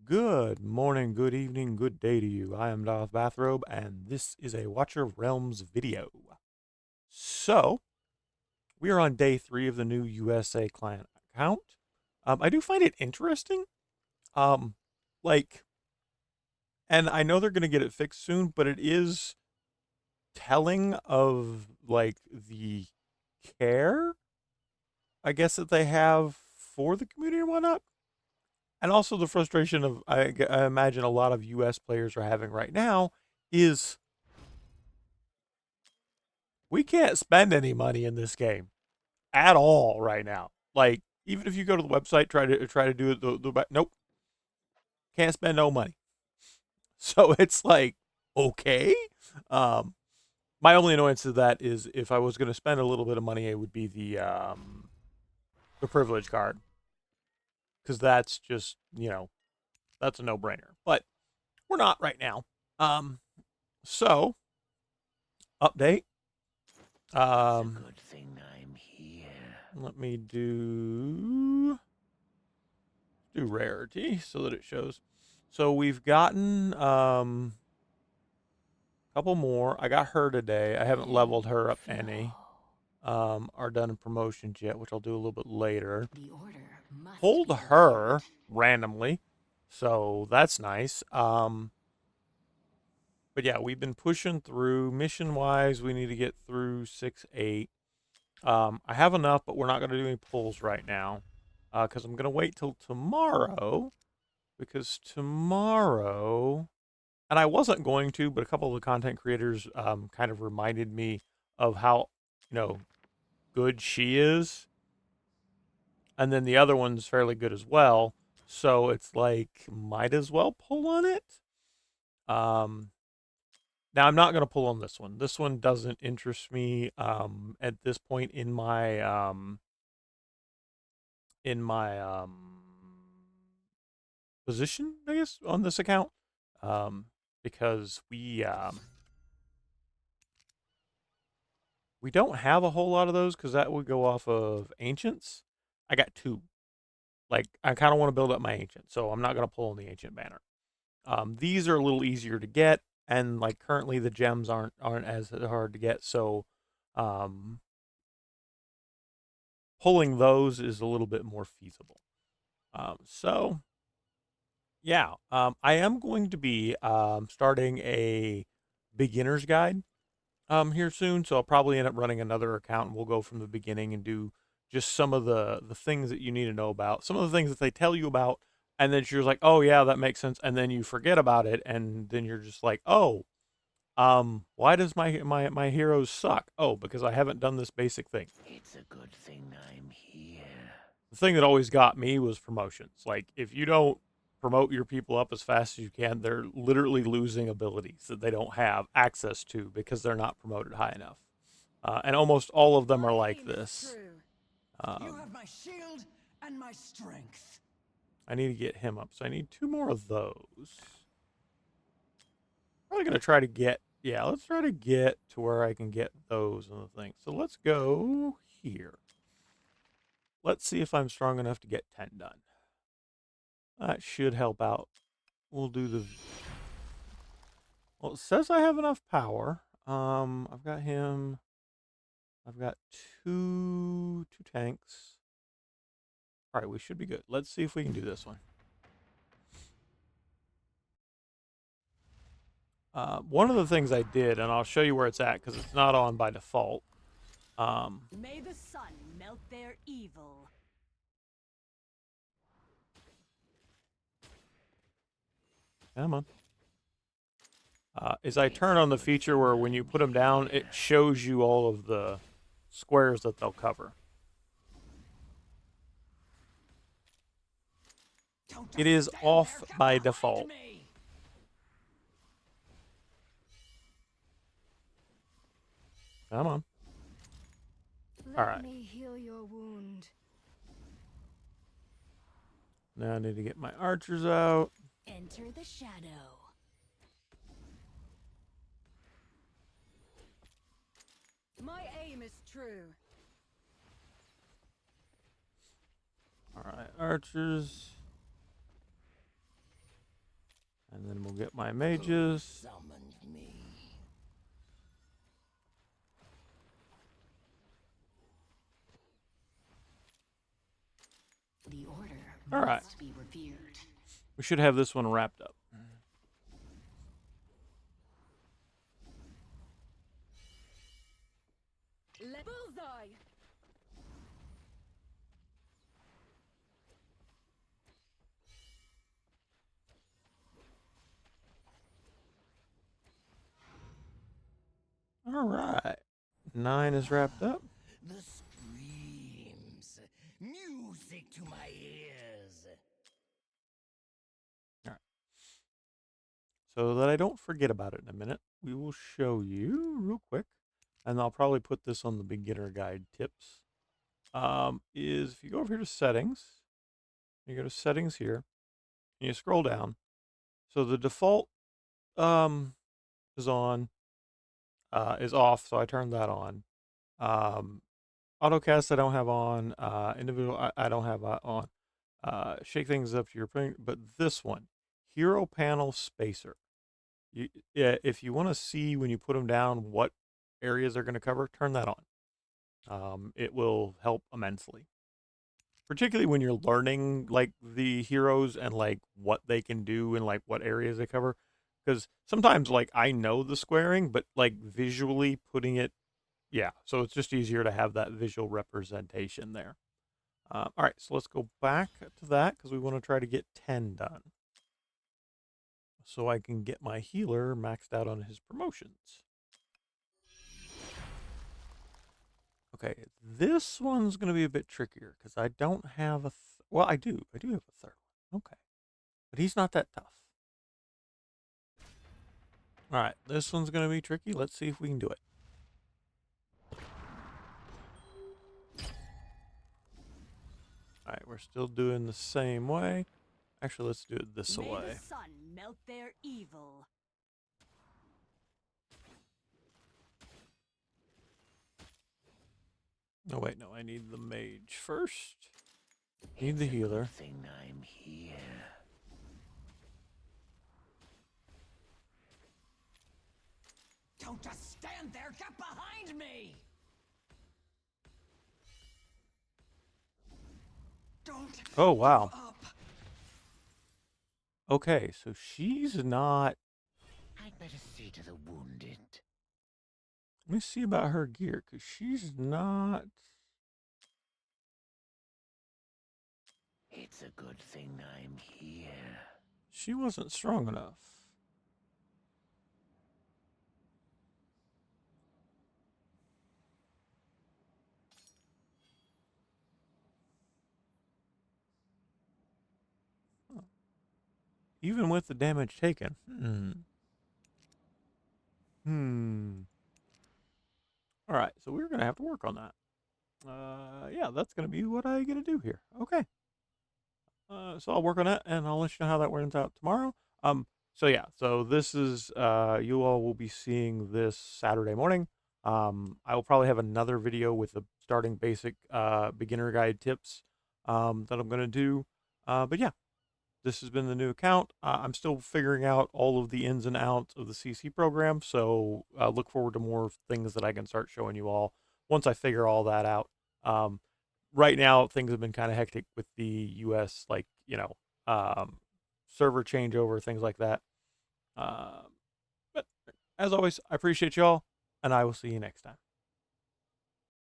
Good morning, good evening, good day to you. I am Darth Bathrobe, and this is a Watcher of Realms video. So, we are on day 3 of the new USA client account. I do find it interesting. Um, like, and I know they're going to get it fixed soon, but it is telling of, like, the care, I guess, that they have for the community and whatnot. And also the frustration of, I imagine a lot of US players are having right now is we can't spend any money in this game at all right now. Like, even if you go to the website, try to do it nope, can't spend no money. So it's like, okay. Um my only annoyance to that is if I was going to spend a little bit of money, it would be the privilege card, cuz that's just, that's a no-brainer. But we're not right now. Um so update. It's a Um good thing I'm here. let me do rarity so that it shows. So we've gotten a couple more. I got her today. I haven't leveled her up any. Flow. Are done in promotions yet, which I'll do a little bit later. The order must Pulled be her obeyed. randomly, so that's nice. But yeah, we've been pushing through. Mission wise, we need to get through 6-8. I have enough, but we're not going to do any pulls right now, because I'm going to wait till tomorrow. Because tomorrow, and I wasn't going to, but a couple of the content creators kind of reminded me of how, you know, good she is. And then the other one's fairly good as well. So it's like, might as well pull on it. Um, Now, I'm not going to pull on this one. This one doesn't interest me at this point in my position, I guess, on this account. Um, because we don't have a whole lot of those because that would go off of ancients. I got two. Like, I kind of want to build up my ancient, so I'm not going to pull on the ancient banner. These are a little easier to get, and like currently the gems aren't as hard to get, so um, pulling those is a little bit more feasible. So yeah, I am going to be starting a beginner's guide here soon, so I'll probably end up running another account, and we'll go from the beginning and do just some of the things that you need to know about, some of the things that they tell you about, and then you're like, oh yeah, that makes sense, and then you forget about it, and then you're just like, oh, why does my heroes suck? Oh, because I haven't done this basic thing. It's a good thing I'm here. The thing that always got me was promotions. Like, if you don't promote your people up as fast as you can, they're literally losing abilities that they don't have access to because they're not promoted high enough. And almost all of them My are like aim is this. true. You Um, have my shield and my strength. I need to get him up, so I need two more of those. Probably gonna try to get, yeah, let's try to get to where I can get those and the things. So let's go here. Let's see if I'm strong enough to get 10 done. That should help out. We'll do the, well, it says I have enough power. I've got him. I've got two tanks. All right, we should be good. Let's see if we can do this one. One of the things I did, and I'll show you where it's at because it's not on by default. May the sun melt their evil. Come on. Is I It's turn a on the good feature thing where when you I'm put them down, it here. shows you all of the squares that they'll cover. Don't It just is stand there. off Get by behind default. me. Come on. All Let right. me heal your wound. Now I need to get my archers out. Enter the shadow. My aim is true. All right, archers. get my mages. Summoned me. The order All right. must be revered. We should have this one wrapped up. Bullseye. All right. 9 is wrapped up. The screams. Music to my ears. So that I don't forget about it in a minute, we will show you real quick, and I'll probably put this on the beginner guide tips. Is if you go over here to settings, you go to settings here, and you scroll down. So the default is on, is off, so I turned that on. Autocast I don't have on. Individual I don't have on. Shake things up to your print, but this one, Hero Panel Spacer. Yeah, if you want to see when you put them down what areas they're going to cover, turn that on. It will help immensely, particularly when you're learning like the heroes and like what they can do and like what areas they cover. Because sometimes like I know the squaring, but like visually putting it, yeah. So it's just easier to have that visual representation there. All right, so let's go back to that because we want to try to get 10 done, so I can get my healer maxed out on his promotions. Okay, this one's going to be a bit trickier because I don't have a... well, I do. I do have a third one. Okay. But he's not that tough. All right, this one's going to be tricky. Let's see if we can do it. All right, we're still doing the same way. Actually, let's do it this May way. the sun melt their evil. Oh, wait, no. I need the mage first. Need the healer. Good thing I'm here. Don't just stand there. Get behind me. Don't. Oh, wow. give up. Okay, so she's not... I'd better see to the wounded. let me see about her gear, because she's not... It's a good thing I'm here. she wasn't strong enough. Huh. Even with the damage taken. All right, so we're going to have to work on that. Yeah, that's going to be what I get to do here. Okay. So I'll work on that, and I'll let you know how that turns out tomorrow. So yeah, so this is, you all will be seeing this Saturday morning. I will probably have another video with the starting basic, beginner guide tips, that I'm going to do. But yeah, this has been the new account. I'm still figuring out all of the ins and outs of the CC program, so look forward to more things that I can start showing you all once I figure all that out. Right now, things have been kind of hectic with the US, like, server changeover, things like that. But as always, I appreciate y'all, and I will see you next time.